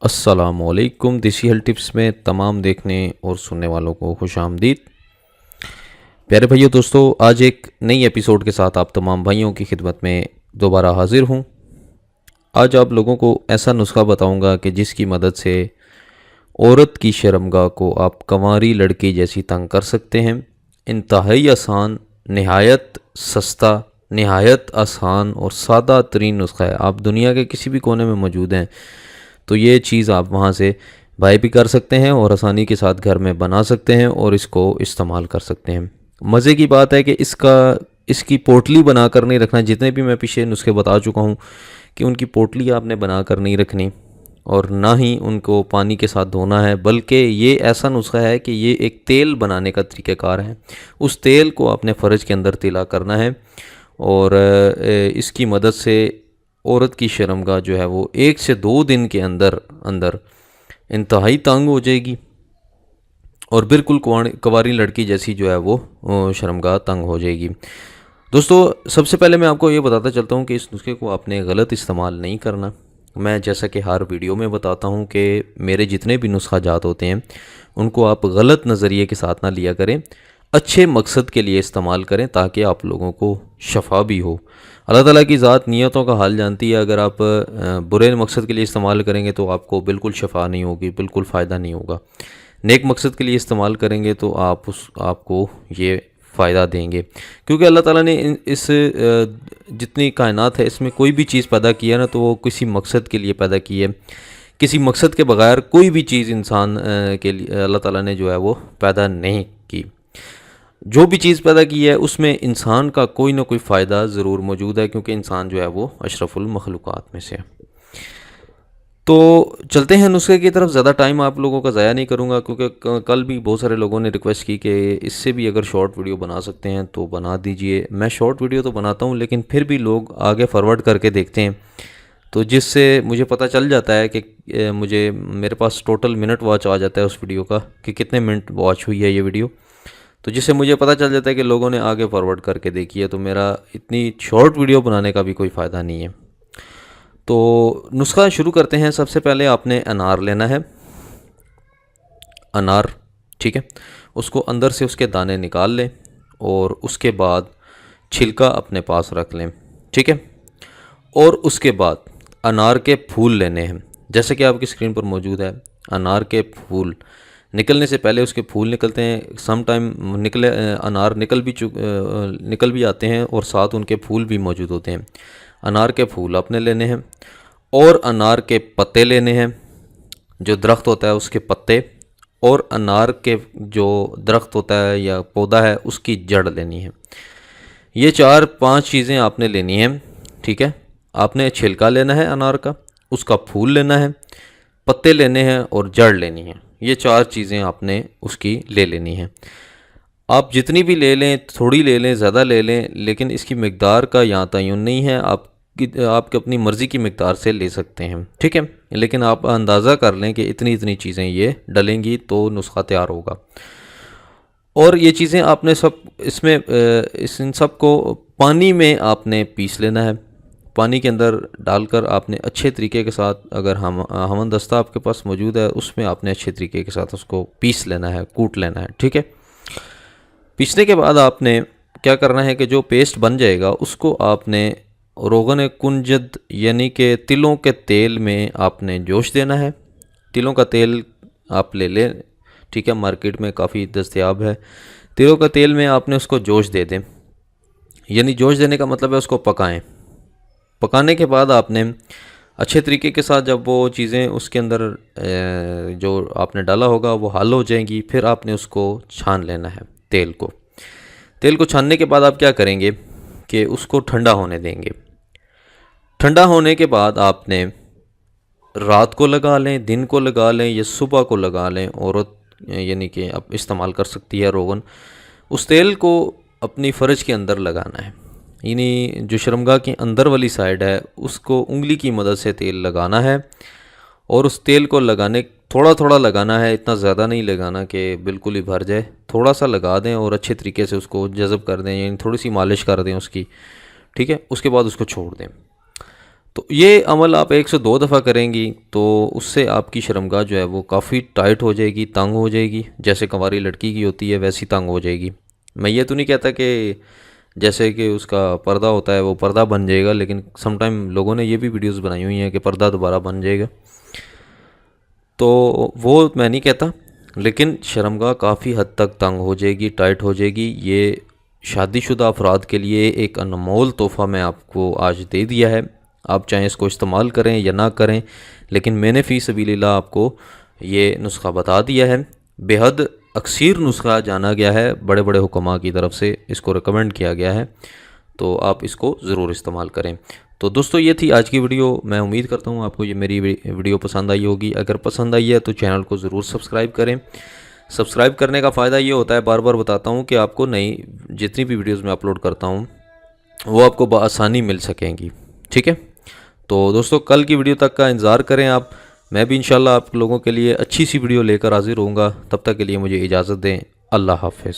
السلام علیکم۔ دیسی ہیلتھ ٹپس میں تمام دیکھنے اور سننے والوں کو خوش آمدید۔ پیارے بھائیو دوستو، آج ایک نئی ایپیسوڈ کے ساتھ آپ تمام بھائیوں کی خدمت میں دوبارہ حاضر ہوں۔ آج آپ لوگوں کو ایسا نسخہ بتاؤں گا کہ جس کی مدد سے عورت کی شرمگاہ کو آپ کنواری لڑکی جیسی تنگ کر سکتے ہیں۔ انتہائی آسان، نہایت سستا، نہایت آسان اور سادہ ترین نسخہ ہے۔ آپ دنیا کے کسی بھی کونے میں موجود ہیں تو یہ چیز آپ وہاں سے بائی بھی کر سکتے ہیں اور آسانی کے ساتھ گھر میں بنا سکتے ہیں اور اس کو استعمال کر سکتے ہیں۔ مزے کی بات ہے کہ اس کی پوٹلی بنا کر نہیں رکھنا۔ جتنے بھی میں پیچھے نسخے بتا چکا ہوں کہ ان کی پوٹلی آپ نے بنا کر نہیں رکھنی اور نہ ہی ان کو پانی کے ساتھ دھونا ہے، بلکہ یہ ایسا نسخہ ہے کہ یہ ایک تیل بنانے کا طریقہ کار ہے۔ اس تیل کو آپ نے فرج کے اندر تلا کرنا ہے اور اس کی مدد سے عورت کی شرمگاہ جو ہے وہ 1 سے 2 دن کے اندر انتہائی تنگ ہو جائے گی اور بالکل کنواری لڑکی جیسی جو ہے وہ شرمگاہ تنگ ہو جائے گی۔ دوستو، سب سے پہلے میں آپ کو یہ بتاتا چلتا ہوں کہ اس نسخے کو آپ نے غلط استعمال نہیں کرنا۔ میں جیسا کہ ہر ویڈیو میں بتاتا ہوں کہ میرے جتنے بھی نسخہ جات ہوتے ہیں ان کو آپ غلط نظریے کے ساتھ نہ لیا کریں، اچھے مقصد کے لیے استعمال کریں تاکہ آپ لوگوں کو شفا بھی ہو۔ اللہ تعالیٰ کی ذات نیتوں کا حال جانتی ہے۔ اگر آپ برے مقصد کے لیے استعمال کریں گے تو آپ کو بالکل شفا نہیں ہوگی، بالکل فائدہ نہیں ہوگا۔ نیک مقصد کے لیے استعمال کریں گے تو آپ کو یہ فائدہ دیں گے، کیونکہ اللہ تعالیٰ نے اس جتنی کائنات ہے اس میں کوئی بھی چیز پیدا کی ہے نا تو وہ کسی مقصد کے لیے پیدا کی ہے۔ کسی مقصد کے بغیر کوئی بھی چیز انسان کے لیے اللہ تعالیٰ نے جو ہے وہ پیدا نہیں کی۔ جو بھی چیز پیدا کی ہے اس میں انسان کا کوئی نہ کوئی فائدہ ضرور موجود ہے، کیونکہ انسان جو ہے وہ اشرف المخلوقات میں سے ہے۔ تو چلتے ہیں نسخے کی طرف۔ زیادہ ٹائم آپ لوگوں کا ضائع نہیں کروں گا، کیونکہ کل بھی بہت سارے لوگوں نے ریکویسٹ کی کہ اس سے بھی اگر شارٹ ویڈیو بنا سکتے ہیں تو بنا دیجئے۔ میں شارٹ ویڈیو تو بناتا ہوں لیکن پھر بھی لوگ آگے فارورڈ کر کے دیکھتے ہیں، تو جس سے مجھے پتہ چل جاتا ہے کہ میرے پاس ٹوٹل منٹ واچ آ جاتا ہے اس ویڈیو کا کہ کتنے منٹ واچ ہوئی ہے یہ ویڈیو، تو جس سے مجھے پتہ چل جاتا ہے کہ لوگوں نے آگے فارورڈ کر کے دیکھی ہے، تو میرا اتنی شارٹ ویڈیو بنانے کا بھی کوئی فائدہ نہیں ہے۔ تو نسخہ شروع کرتے ہیں۔ سب سے پہلے آپ نے انار لینا ہے، انار، ٹھیک ہے، اس کو اندر سے اس کے دانے نکال لیں اور اس کے بعد چھلکا اپنے پاس رکھ لیں، ٹھیک ہے۔ اور اس کے بعد انار کے پھول لینے ہیں، جیسے کہ آپ کی اسکرین پر موجود ہے۔ انار کے پھول نکلنے سے پہلے اس کے پھول نکلتے ہیں، سم ٹائم انار نکل بھی آتے ہیں اور ساتھ ان کے پھول بھی موجود ہوتے ہیں۔ انار کے پھول آپ نے لینے ہیں اور انار کے پتے لینے ہیں، جو درخت ہوتا ہے اس کے پتے، اور انار کے جو درخت ہوتا ہے یا پودا ہے اس کی جڑ لینی ہے۔ یہ 4-5 چیزیں آپ نے لینی ہیں، ٹھیک ہے۔ آپ نے چھلکا لینا ہے انار کا، اس کا پھول لینا ہے، پتے لینے ہیں اور جڑ لینی ہے۔ یہ 4 چیزیں آپ نے اس کی لے لینی ہیں۔ آپ جتنی بھی لے لیں، تھوڑی لے لیں، زیادہ لے لیں، لیکن اس کی مقدار کا یہاں تعین نہیں ہے۔ آپ اپنی مرضی کی مقدار سے لے سکتے ہیں، ٹھیک ہے، لیکن آپ اندازہ کر لیں کہ اتنی چیزیں یہ ڈلیں گی تو نسخہ تیار ہوگا۔ اور یہ چیزیں آپ نے ان سب کو پانی میں آپ نے پیس لینا ہے۔ پانی کے اندر ڈال کر آپ نے اچھے طریقے کے ساتھ، اگر ہمن دستہ آپ کے پاس موجود ہے اس میں آپ نے اچھے طریقے کے ساتھ اس کو پیس لینا ہے، کوٹ لینا ہے، ٹھیک ہے۔ پیسنے کے بعد آپ نے کیا کرنا ہے کہ جو پیسٹ بن جائے گا اس کو آپ نے روغن کنجد یعنی کہ تلوں کے تیل میں آپ نے جوش دینا ہے۔ تلوں کا تیل آپ لے لیں، ٹھیک ہے، مارکیٹ میں کافی دستیاب ہے۔ تلوں کا تیل میں آپ نے اس کو جوش دے دیں، یعنی جوش دینے کا مطلب ہے اس کو پکائیں۔ پکانے کے بعد آپ نے اچھے طریقے کے ساتھ جب وہ چیزیں اس کے اندر جو آپ نے ڈالا ہوگا وہ حل ہو جائیں گی، پھر آپ نے اس کو چھان لینا ہے تیل کو چھاننے کے بعد آپ کیا کریں گے کہ اس کو ٹھنڈا ہونے دیں گے۔ ٹھنڈا ہونے کے بعد آپ نے رات کو لگا لیں، دن کو لگا لیں یا صبح کو لگا لیں، عورت یعنی کہ اب استعمال کر سکتی ہے روغن۔ اس تیل کو اپنی فرج کے اندر لگانا ہے، یعنی جو شرمگاہ کی اندر والی سائڈ ہے اس کو انگلی کی مدد سے تیل لگانا ہے، اور اس تیل کو تھوڑا لگانا ہے، اتنا زیادہ نہیں لگانا کہ بالکل ہی بھر جائے۔ تھوڑا سا لگا دیں اور اچھے طریقے سے اس کو جذب کر دیں، یعنی تھوڑی سی مالش کر دیں اس کی، ٹھیک ہے۔ اس کے بعد اس کو چھوڑ دیں۔ تو یہ عمل آپ 1 سے 2 دفعہ کریں گی تو اس سے آپ کی شرمگاہ جو ہے وہ کافی ٹائٹ ہو جائے گی، تنگ ہو جائے گی، جیسے کنواری لڑکی کی ہوتی ہے ویسی تنگ ہو جائے گی۔ میں یہ تو نہیں کہتا کہ جیسے کہ اس کا پردہ ہوتا ہے وہ پردہ بن جائے گا، لیکن سم ٹائم لوگوں نے یہ بھی ویڈیوز بنائی ہوئی ہیں کہ پردہ دوبارہ بن جائے گا، تو وہ میں نہیں کہتا، لیکن شرمگاہ کافی حد تک تنگ ہو جائے گی، ٹائٹ ہو جائے گی۔ یہ شادی شدہ افراد کے لیے ایک انمول تحفہ میں آپ کو آج دے دیا ہے، آپ چاہیں اس کو استعمال کریں یا نہ کریں، لیکن میں نے فی سبیل اللہ آپ کو یہ نسخہ بتا دیا ہے۔ بے حد اکثیر نسخہ جانا گیا ہے، بڑے بڑے حکماء کی طرف سے اس کو ریکمنڈ کیا گیا ہے، تو آپ اس کو ضرور استعمال کریں۔ تو دوستو یہ تھی آج کی ویڈیو، میں امید کرتا ہوں آپ کو یہ میری ویڈیو پسند آئی ہوگی۔ اگر پسند آئی ہے تو چینل کو ضرور سبسکرائب کریں۔ سبسکرائب کرنے کا فائدہ یہ ہوتا ہے، بار بار بتاتا ہوں، کہ آپ کو نئی جتنی بھی ویڈیوز میں اپلوڈ کرتا ہوں وہ آپ کو بآسانی مل سکیں گی، ٹھیک ہے؟ تو دوستو کل کی ویڈیو تک کا انتظار کریں آپ، میں بھی انشاءاللہ آپ لوگوں کے لیے اچھی سی ویڈیو لے کر حاضر ہوں گا۔ تب تک کے لیے مجھے اجازت دیں، اللہ حافظ۔